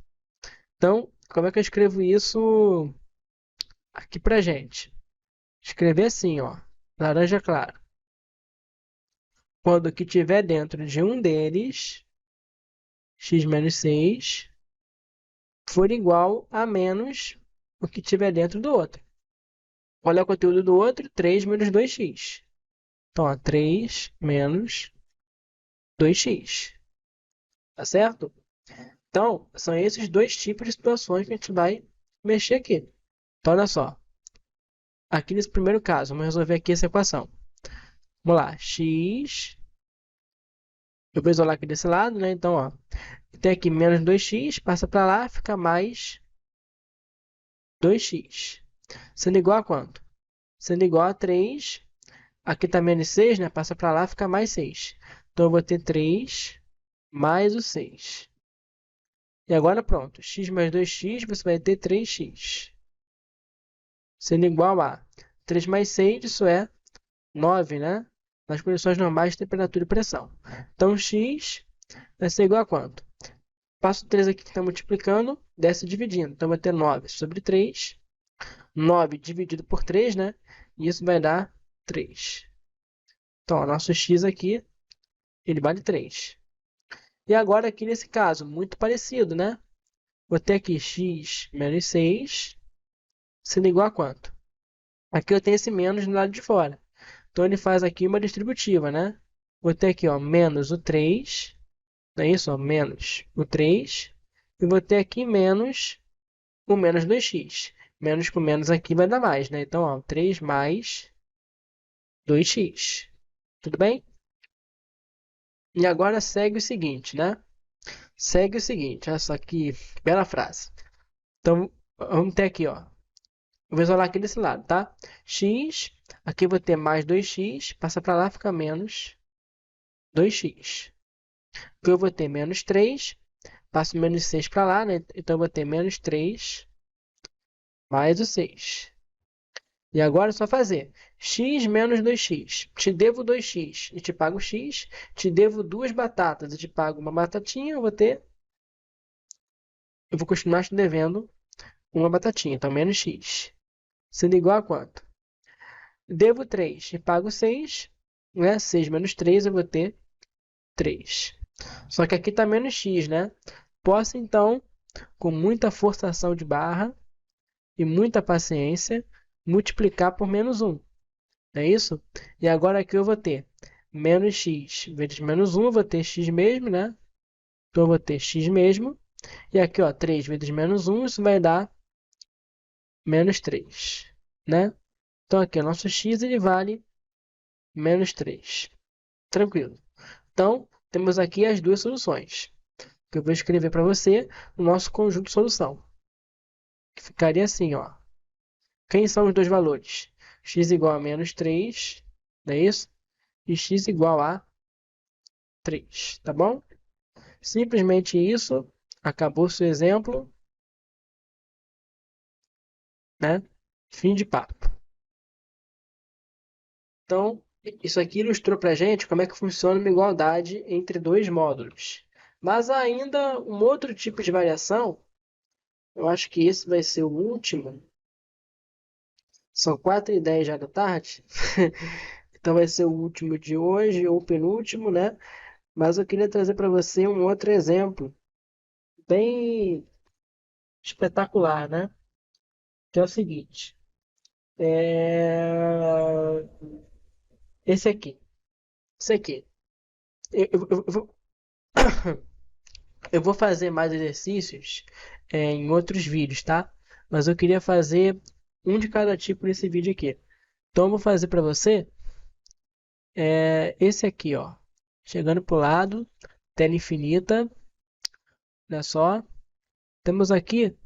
Então, como é que eu escrevo isso aqui pra gente? Escrever assim, ó, laranja claro. Quando o que tiver dentro de um deles, x menos 6, for igual a menos o que tiver dentro do outro. Qual é o conteúdo do outro? 3 menos 2x. Então, ó, 3 menos 2x. Tá certo? Então, são esses dois tipos de situações que a gente vai mexer aqui. Então, olha só. Aqui nesse primeiro caso, vamos resolver aqui essa equação. Vamos lá. X. Eu vou isolar aqui desse lado, né? Então, ó. Tem aqui menos 2x, passa para lá, fica mais 2x. Sendo igual a quanto? Sendo igual a 3. Aqui está menos 6, né? Passa para lá, fica mais 6. Então, eu vou ter 3 mais o 6. E agora pronto. X mais 2x, você vai ter 3x. Sendo igual a 3 mais 6, isso é 9, né? Nas condições normais de temperatura e pressão. Então, x vai ser igual a quanto? Passo 3 aqui que está multiplicando, desce dividindo. Então, vai ter 9 sobre 3. 9 dividido por 3, né? E isso vai dar 3. Então, o nosso x aqui, ele vale 3. E agora aqui nesse caso, muito parecido, né? Vou ter aqui x menos 6, sendo igual a quanto? Aqui eu tenho esse menos do lado de fora. Então, ele faz aqui uma distributiva, né? Vou ter aqui, ó, menos o 3, não é isso? Ó, menos o 3. E vou ter aqui menos o menos 2x. Menos com menos aqui vai dar mais, né? Então, ó, 3 mais 2x. Tudo bem? E agora segue o seguinte, né? Segue o seguinte, olha só que bela frase. Então, vamos ter aqui, ó. Eu vou isolar aqui desse lado, tá? X, aqui eu vou ter mais 2x, passa para lá, fica menos 2x. Aqui eu vou ter menos 3, passo menos 6 para lá, né? Então eu vou ter menos 3 mais o 6. E agora é só fazer x menos 2x. Te devo 2x e te pago x. Te devo duas batatas e te pago uma batatinha. Eu vou continuar te devendo uma batatinha, então menos x. Sendo igual a quanto? Devo 3 e pago 6, né? 6 menos 3 eu vou ter 3. Só que aqui está menos x, né? Posso, então, com muita forçação de barra e muita paciência, multiplicar por menos 1. Não é isso? E agora aqui eu vou ter menos x vezes menos 1, eu vou ter x mesmo, né? Então eu vou ter x mesmo. E aqui, ó, 3 vezes menos 1, isso vai dar menos 3, né? Então aqui o nosso x ele vale menos 3. Tranquilo. Então, temos aqui as duas soluções, que eu vou escrever para você no nosso conjunto de solução. Que ficaria assim, ó. Quem são os dois valores? X igual a menos 3, não é isso? E x igual a 3, tá bom? Simplesmente isso. Acabou seu exemplo, né? Fim de papo. Então, isso aqui ilustrou para a gente como é que funciona uma igualdade entre dois módulos. Mas há ainda um outro tipo de variação, eu acho que esse vai ser o último. São 4h10 já da tarde, então vai ser o último de hoje, ou o penúltimo, né? Mas eu queria trazer para você um outro exemplo, bem espetacular, né? Que é o seguinte, é... esse aqui, esse aqui. Eu vou eu vou fazer mais exercícios em outros vídeos, tá? Mas eu queria fazer um de cada tipo nesse vídeo aqui. Então eu vou fazer para você esse aqui, ó. Chegando pro lado, tela infinita, olha só. Temos aqui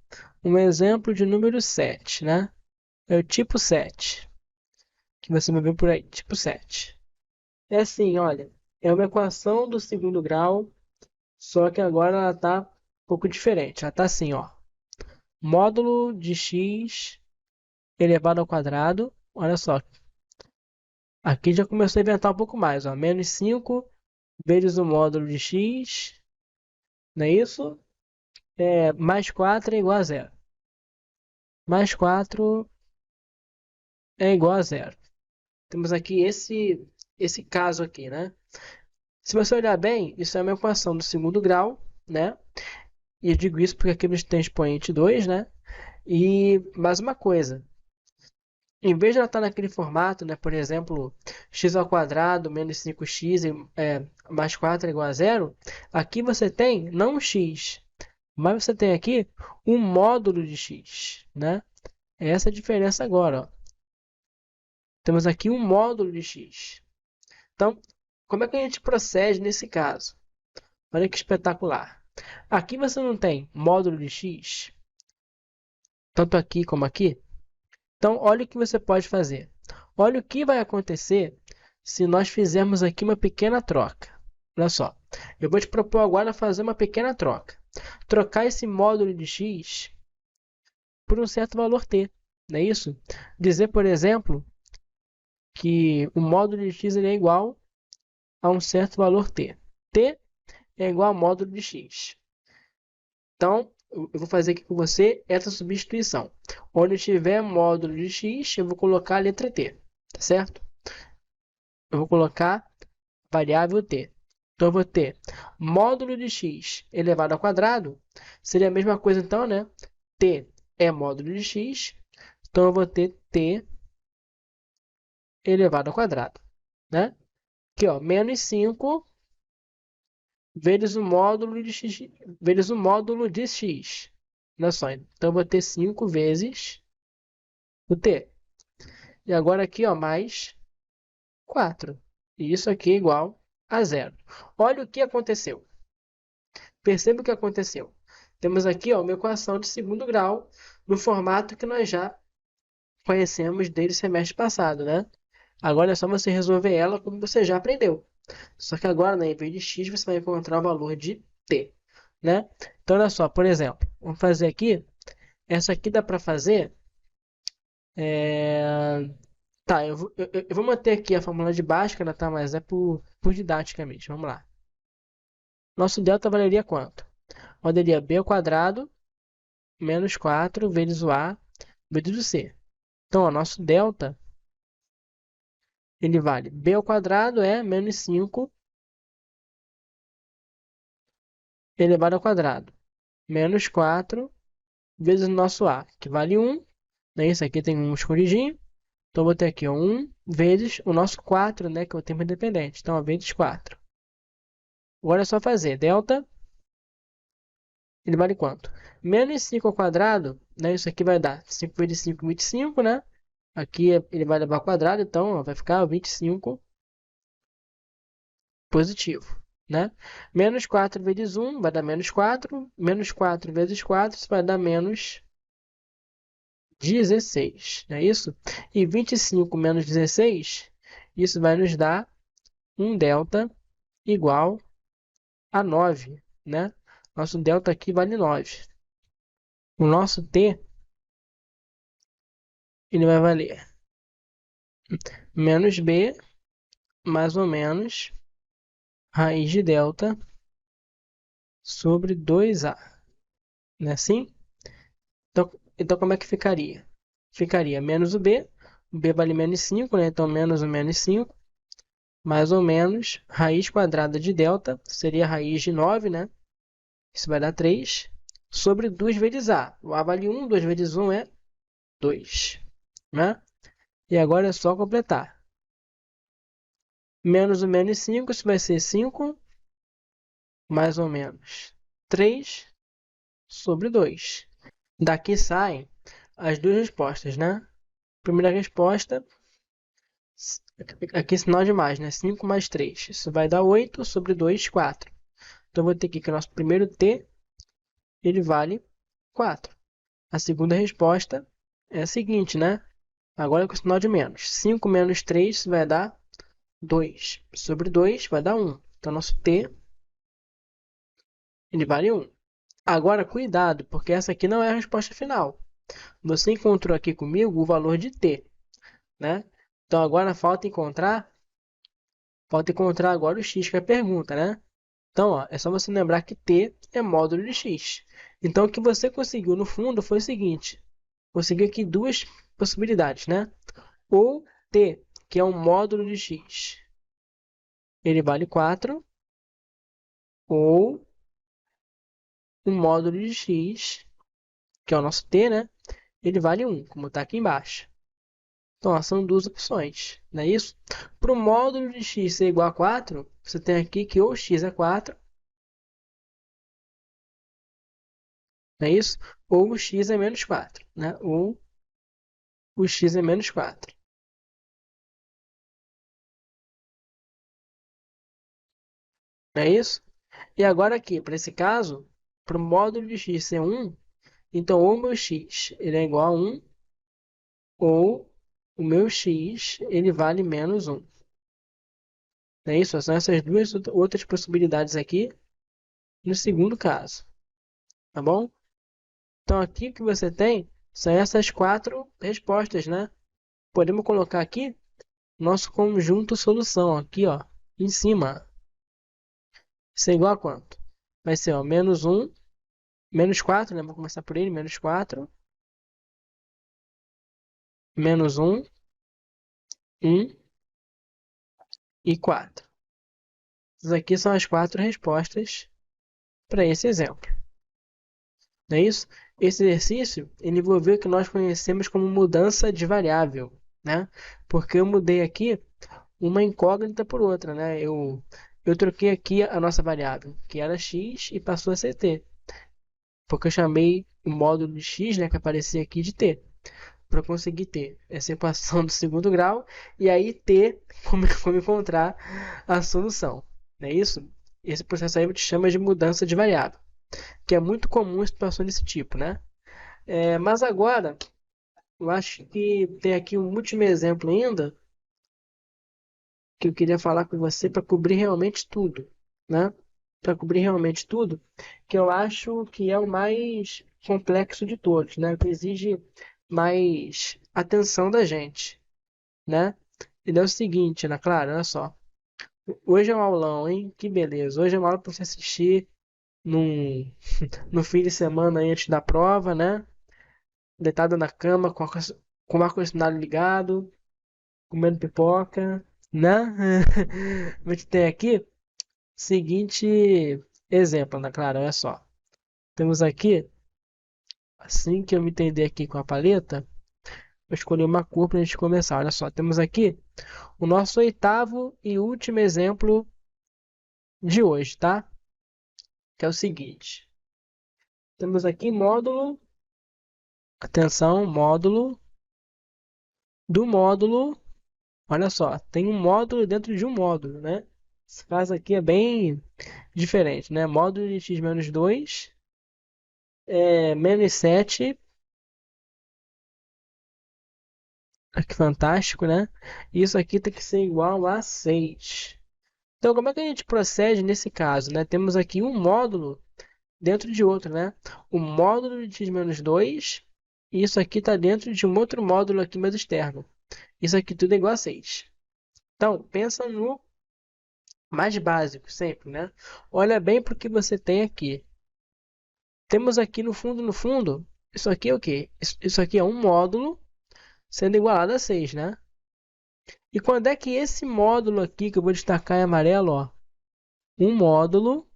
um exemplo de número 7, né? É o tipo 7, que você vai ver por aí, tipo 7. É assim, olha, é uma equação do segundo grau, só que agora ela está um pouco diferente. Ela está assim, ó. Módulo de x elevado ao quadrado. Olha só, aqui já começou a inventar um pouco mais, ó. Menos 5 vezes o módulo de x, não é isso? Mais 4 é igual a zero. Mais 4 é igual a zero. Temos aqui esse caso aqui, né? Se você olhar bem, isso é uma equação do segundo grau, né? E eu digo isso porque aqui a gente tem expoente 2, né? E mais uma coisa, em vez de ela estar naquele formato, né? Por exemplo, x ao quadrado menos 5x mais 4 é igual a zero, aqui você tem não um x, mas você tem aqui um módulo de x, né? É essa a diferença agora, ó. Temos aqui um módulo de x. Então, como é que a gente procede nesse caso? Olha que espetacular. Aqui você não tem módulo de x, tanto aqui como aqui. Então, olha o que você pode fazer. Olha o que vai acontecer se nós fizermos aqui uma pequena troca. Olha só, eu vou te propor agora fazer uma pequena troca. Trocar esse módulo de x por um certo valor t, não é isso? Dizer, por exemplo, que o módulo de x ele é igual a um certo valor t. T é igual a módulo de x. Então, eu vou fazer aqui com você essa substituição. Onde tiver módulo de x, eu vou colocar a letra t, tá certo? Eu vou colocar variável t. Então, eu vou ter módulo de x elevado ao quadrado. Seria a mesma coisa, então, né? T é módulo de x. Então, eu vou ter t elevado ao quadrado, né? Aqui, ó, menos 5 vezes o módulo de x, vezes o módulo de x. Olha só, então eu vou ter 5 vezes o t. E agora aqui, ó, mais 4. E isso aqui é igual a zero. Olha o que aconteceu. Perceba o que aconteceu. Temos aqui, ó, uma equação de segundo grau no formato que nós já conhecemos desde o semestre passado, né? Agora é só você resolver ela como você já aprendeu. Só que agora, né, em vez de x, você vai encontrar o valor de t, né? Então, olha só, por exemplo, vamos fazer aqui. Essa aqui dá para fazer. É... Tá, eu vou manter aqui a fórmula de Bhaskara, tá? Mas é por didaticamente. Vamos lá. Nosso delta valeria quanto? Valeria b ao quadrado menos 4 vezes o a vezes o c. Então, o nosso delta ele vale b ao quadrado é menos 5 elevado ao quadrado. Menos 4 vezes o nosso A, que vale 1. Né? Isso aqui tem um escondidinho. Então, eu vou ter aqui ó, 1 vezes o nosso 4, né? Que é o tempo independente. Então, ó, vezes 4. Agora é só fazer. Delta, ele vale quanto? Menos 5 ao quadrado, né? Isso aqui vai dar 5 vezes 5, 25, né? Aqui ele vai levar ao quadrado, então ó, vai ficar 25 positivo, né? Menos 4 vezes 1 vai dar menos 4. Menos 4 vezes 4, isso vai dar menos 16, não é isso? E 25 menos 16, isso vai nos dar um delta igual a 9, né? Nosso delta aqui vale 9. O nosso t, ele vai valer menos b, mais ou menos, raiz de delta sobre 2a, não é assim? Então como é que ficaria? Ficaria menos o b vale menos 5, né? Então menos o menos 5, mais ou menos, raiz quadrada de delta, seria a raiz de 9, né? Isso vai dar 3, sobre 2 vezes a. O a vale 1, 2 vezes 1 é 2, né? E agora é só completar. Menos o menos 5, isso vai ser 5, mais ou menos 3 sobre 2. Daqui saem as duas respostas, né? Primeira resposta, aqui é sinal de mais, né? 5 mais 3. Isso vai dar 8 sobre 2, 4. Então, eu vou ter aqui que o nosso primeiro t, ele vale 4. A segunda resposta é a seguinte, né? Agora com o sinal de menos. 5 menos 3 isso vai dar 2. Sobre 2 vai dar 1. Então, nosso t, ele vale 1. Agora, cuidado, porque essa aqui não é a resposta final. Você encontrou aqui comigo o valor de t, né? Então, agora falta encontrar agora o x, que é a pergunta, né? Então, ó, é só você lembrar que t é módulo de x. Então, o que você conseguiu no fundo foi o seguinte. Conseguiu aqui duas possibilidades, né? Ou t, que é um módulo de x, ele vale 4, ou um módulo de x, que é o nosso t, né? Ele vale 1, como está aqui embaixo. Então, ó, são duas opções, não é isso? Para o módulo de x ser igual a 4, você tem aqui que ou x é 4, não é isso? Ou o x é menos 4, né? Ou o x é menos 4, não é isso? E agora aqui, para esse caso, para o módulo de x ser 1, então ou o meu x ele é igual a 1, ou o meu x ele vale menos 1. Não é isso? São essas duas outras possibilidades aqui no segundo caso, tá bom? Então aqui o que você tem são essas quatro respostas, né? Podemos colocar aqui nosso conjunto solução, aqui ó, em cima. Isso é igual a quanto? Vai ser ó, menos 1, menos 4, né? Vou começar por ele, menos 4, menos 1 e 4. Essas aqui são as quatro respostas para esse exemplo. Não é isso? Esse exercício ele envolveu o que nós conhecemos como mudança de variável, né? Porque eu mudei aqui uma incógnita por outra, né? Eu troquei aqui a nossa variável, que era x, e passou a ser t. Porque eu chamei o módulo de x, né, que aparecia aqui, de t. Para conseguir ter essa equação do segundo grau, e aí ter como encontrar a solução. Não é isso? Esse processo aí a gente chama de mudança de variável, que é muito comum em situações desse tipo, né? Mas agora, eu acho que tem aqui um último exemplo ainda, que eu queria falar com você para cobrir realmente tudo, né? Para cobrir realmente tudo, que eu acho que é o mais complexo de todos, né? Que exige mais atenção da gente, né? Ele é o seguinte, Ana Clara, olha só. Hoje é um aulão, hein? Que beleza. Hoje é uma aula para você assistir num, no fim de semana aí antes da prova, né? Deitado na cama com o ar-condicionado ligado, comendo pipoca, né? A gente tem aqui seguinte. Exemplo, Ana Clara, olha só. Temos aqui, assim que eu me entender aqui com a paleta, vou escolher uma cor para a gente começar. Olha só, temos aqui o nosso oitavo e último exemplo de hoje, tá? Que é o seguinte. Temos aqui módulo, atenção, módulo do módulo. Olha só, tem um módulo dentro de um módulo, né? Esse caso aqui é bem diferente, né? Módulo de x menos 2 menos 7. Que fantástico, né? Isso aqui tem que ser igual a 6. Então, como é que a gente procede nesse caso, né? Temos aqui um módulo dentro de outro, né? O módulo de x menos 2 e isso aqui está dentro de um outro módulo aqui mais externo. Isso aqui tudo é igual a 6. Então, pensa no mais básico sempre, né? Olha bem para o que você tem aqui. Temos aqui no fundo, isso aqui é o quê? Isso aqui é um módulo sendo igualado a 6, né? E quando é que esse módulo aqui, que eu vou destacar em amarelo, ó, um módulo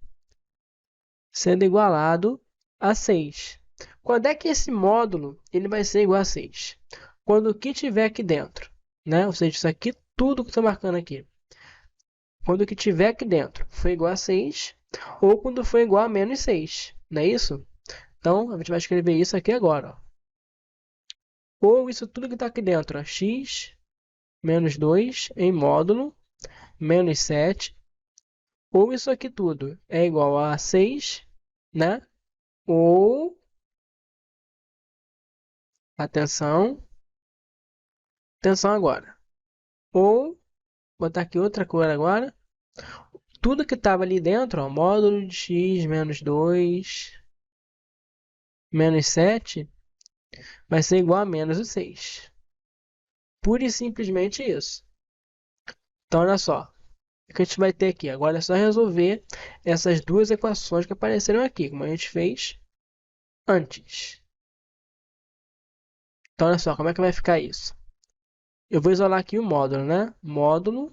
sendo igualado a 6. Quando é que esse módulo ele vai ser igual a 6? Quando o que tiver aqui dentro, né? Ou seja, isso aqui, tudo que eu estou marcando aqui. Quando o que tiver aqui dentro foi igual a 6, ou quando for igual a menos 6, não é isso? Então, a gente vai escrever isso aqui agora, ó. Ou isso tudo que está aqui dentro, ó, x menos 2 em módulo menos 7, ou isso aqui tudo é igual a 6, né? Ou, atenção, atenção agora. Ou, botar aqui outra cor agora. Tudo que estava ali dentro, ó, módulo de x menos 2 menos 7 vai ser igual a menos o 6. Pura e simplesmente isso. Então, olha só. O que a gente vai ter aqui? Agora é só resolver essas duas equações que apareceram aqui, como a gente fez antes. Então, olha só, como é que vai ficar isso? Eu vou isolar aqui o módulo, né? Módulo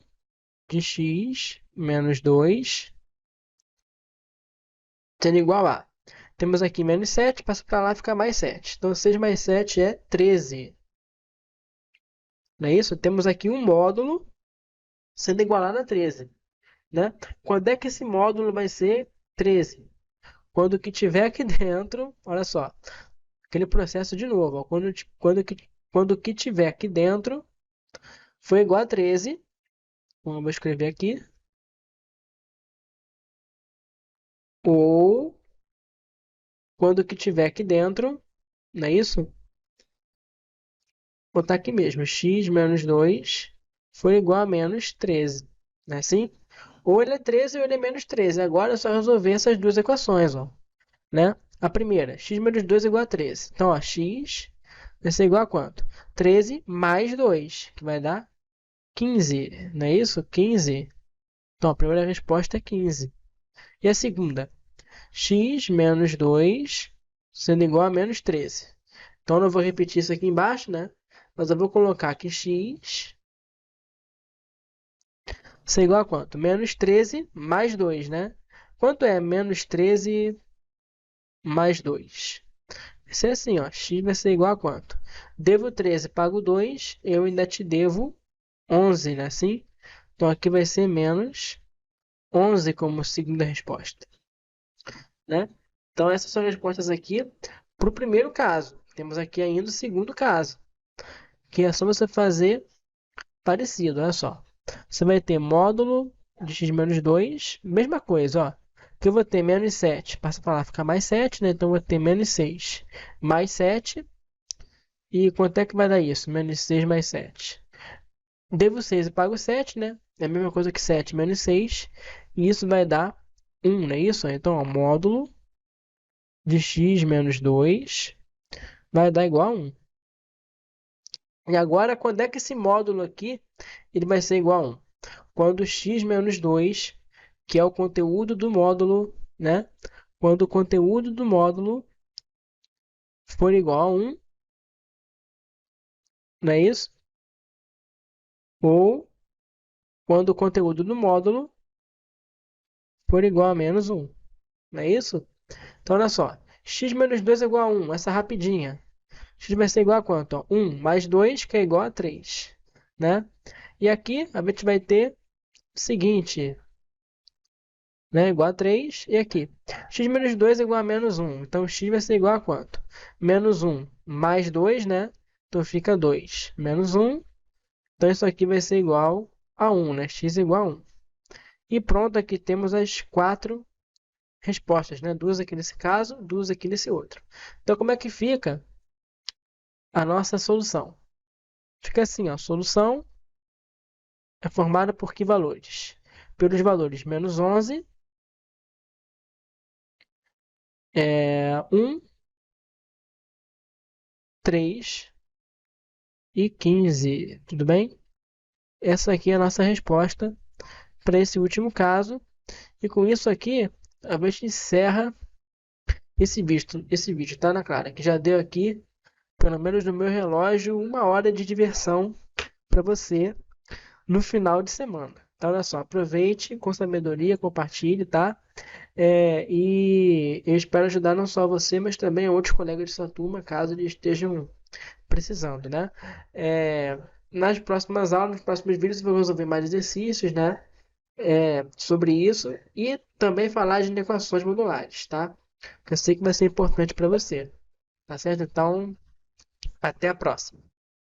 de x menos 2 sendo igual a. Temos aqui menos 7, passa para lá e fica mais 7. Então, 6 mais 7 é 13. Não é isso? Temos aqui um módulo sendo igualado a 13. Né? Quando é que esse módulo vai ser 13? Quando o que tiver aqui dentro, olha só, aquele processo de novo. Ó, quando o que tiver aqui dentro foi igual a 13, vou escrever aqui, ou quando o que tiver aqui dentro, não é isso? Vou botar aqui mesmo, x menos 2 foi igual a menos 13. Não é assim? Ou ele é 13 ou ele é menos 13. Agora é só resolver essas duas equações, ó, né? A primeira, x menos 2 é igual a 13. Então, ó, x vai ser igual a quanto? 13 mais 2, que vai dar 15, não é isso? 15. Então, a primeira resposta é 15. E a segunda? X menos 2 sendo igual a menos 13. Então, eu não vou repetir isso aqui embaixo, né? Mas eu vou colocar aqui x ser igual a quanto? Menos 13 mais 2, né? Quanto é menos 13 mais 2? Vai ser assim, ó. X vai ser igual a quanto? Devo 13, pago 2. Eu ainda te devo 11, né? Assim? Então, aqui vai ser menos 11 como segunda resposta, né? Então, essas são as respostas aqui para o primeiro caso. Temos aqui ainda o segundo caso, que é só você fazer parecido, olha só. Você vai ter módulo de x menos 2, mesma coisa, ó. Que eu vou ter menos 7, passa para lá, fica mais 7, né? Então, eu vou ter menos 6 mais 7. E quanto é que vai dar isso? Menos 6 mais 7. Devo 6 e pago 7, né? É a mesma coisa que 7 menos 6. E isso vai dar 1, não é isso? Então, ó, módulo de x menos 2 vai dar igual a 1. E agora, quando é que esse módulo aqui ele vai ser igual a 1? Quando x menos 2, que é o conteúdo do módulo, né? Quando o conteúdo do módulo for igual a 1, não é isso? Ou quando o conteúdo do módulo for igual a menos 1. não é isso? Então, olha só. X menos 2 é igual a 1, essa rapidinha. X vai ser igual a quanto? Ó, 1 mais 2, que é igual a 3, né? E aqui a gente vai ter o seguinte, né? Igual a 3. E aqui, x menos 2 é igual a menos 1. Então, x vai ser igual a quanto? Menos 1 mais 2, né? Então, fica 2 menos 1. Então, isso aqui vai ser igual a 1, né? X é igual a 1. E pronto, aqui temos as quatro respostas, né? Duas aqui nesse caso, duas aqui nesse outro. Então, como é que fica a nossa solução? Fica assim, ó. Solução é formada por que valores? Pelos valores menos 11, 1, 3 e 15. Tudo bem? Essa aqui é a nossa resposta para esse último caso. E com isso aqui, a gente encerra esse vídeo, tá, Ana Clara? Que já deu aqui, pelo menos no meu relógio, 1 hora de diversão para você no final de semana. Então, olha só, aproveite com sabedoria, compartilhe, tá? E eu espero ajudar não só você, mas também outros colegas de sua turma, caso eles estejam precisando, né? É, nas próximas aulas, nos próximos vídeos, eu vou resolver mais exercícios, né? Sobre isso e também falar de equações modulares, tá? Que eu sei que vai ser importante para você, tá certo? Então, até a próxima.